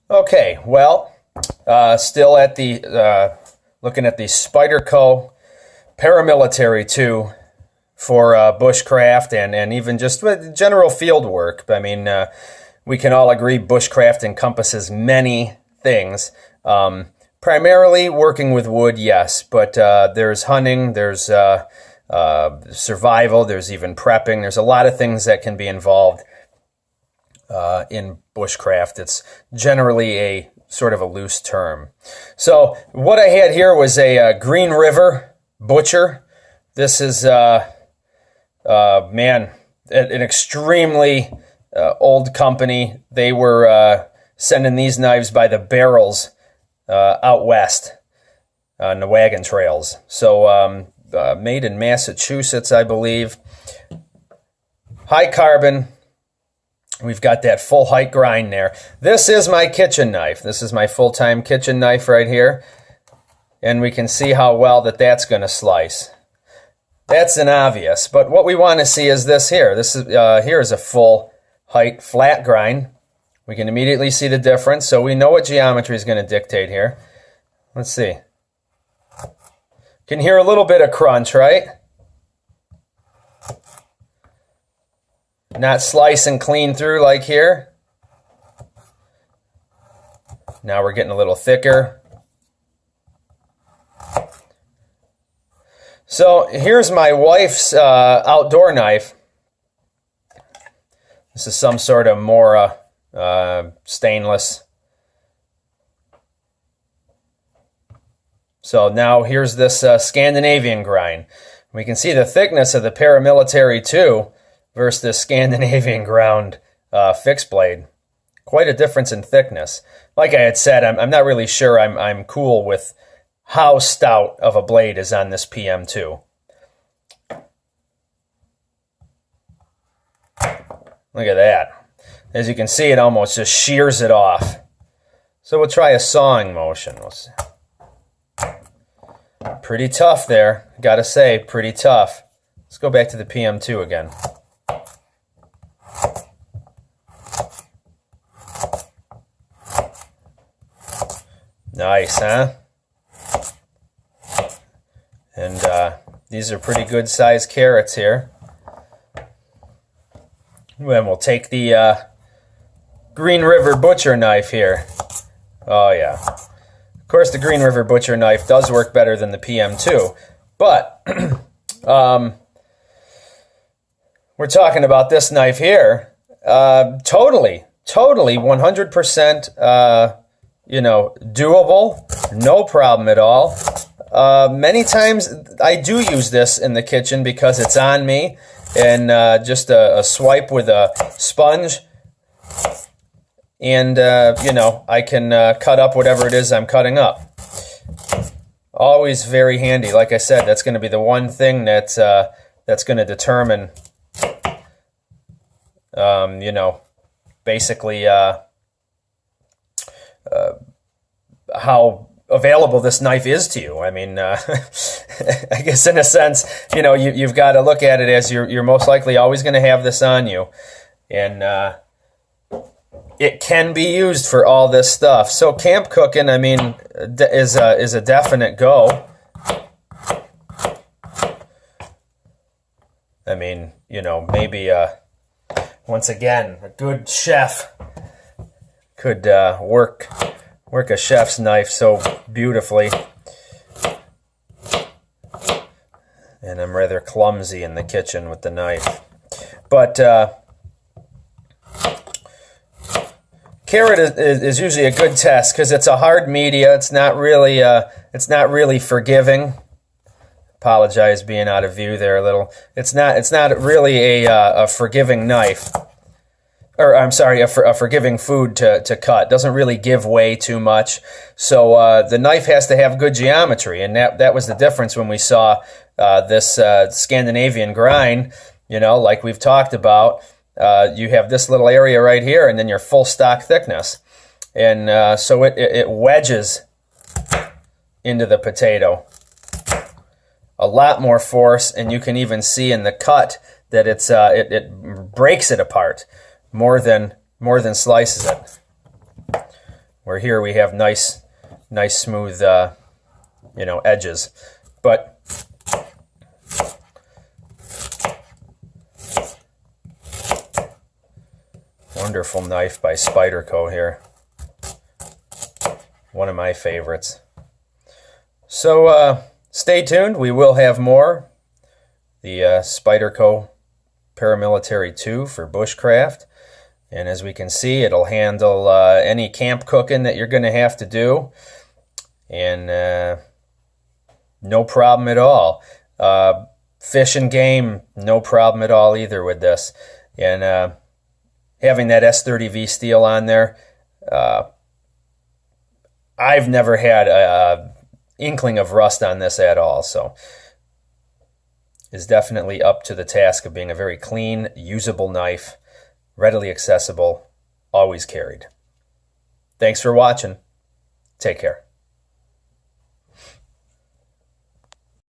Okay, well, still at the looking at the Spyderco Paramilitary 2 for bushcraft and even just general field work. I mean, we can all agree bushcraft encompasses many things. Primarily working with wood, yes, but there's hunting, there's survival, there's even prepping. There's a lot of things that can be involved in bushcraft. It's generally a sort of a loose term. So what I had here was a Green River Butcher. This is, man, an extremely old company. They were sending these knives by the barrels out west on the wagon trails. So made in Massachusetts, I believe. High carbon. We've got that full height grind there. This is my kitchen knife. This is my full-time kitchen knife right here. And we can see how well that's going to slice. That's an obvious. But what we want to see is this here. This is here is a full height flat grind. We can immediately see the difference. So we know what geometry is going to dictate here. Let's see. Can hear a little bit of crunch, right? Not slicing clean through like here. Now we're getting a little thicker. So here's my wife's outdoor knife. This is some sort of more stainless. So now here's this Scandinavian grind. We can see the thickness of the Paramilitary 2 versus the Scandinavian ground fixed blade. Quite a difference in thickness. Like I had said, I'm not really sure I'm cool with how stout of a blade is on this PM2. Look at that. As you can see, it almost just shears it off. So we'll try a sawing motion. We'll see. Pretty tough there, gotta say, pretty tough. Let's go back to the PM2 again. Nice, huh? And these are pretty good sized carrots here. Then we'll take the Green River Butcher knife here. Oh yeah. Of course, the Green River Butcher knife does work better than the PM2, but we're talking about this knife here. Totally, 100%, doable, no problem at all. Many times I do use this in the kitchen because it's on me, and just a swipe with a sponge, and I can cut up whatever it is I'm cutting up. Always very handy. Like I said, that's going to be the one thing that's going to determine, basically how available this knife is to you. I mean, I guess in a sense, you've got to look at it as you're most likely always going to have this on you, and it can be used for all this stuff. So camp cooking, I mean, is a definite go. I mean, maybe once again, a good chef could work a chef's knife so beautifully. And I'm rather clumsy in the kitchen with the knife. But carrot is usually a good test because it's a hard media. It's not really forgiving. Apologize being out of view there a little. It's not really a forgiving knife. Or I'm sorry, a forgiving food to cut. Doesn't really give way too much. So the knife has to have good geometry, and that was the difference when we saw this Scandinavian grind. Like we've talked about, you have this little area right here, and then your full stock thickness, and so it wedges into the potato. A lot more force, and you can even see in the cut that it breaks it apart. More than slices it. where here we have nice smooth, edges. But wonderful knife by Spyderco here. One of my favorites. So stay tuned. We will have more. The Spyderco Paramilitary 2 for bushcraft. And as we can see, it'll handle any camp cooking that you're going to have to do. And no problem at all. Fish and game, no problem at all either with this. And having that S30V steel on there, I've never had a inkling of rust on this at all. So it's definitely up to the task of being a very clean, usable knife, readily accessible, always carried. Thanks for watching. Take care.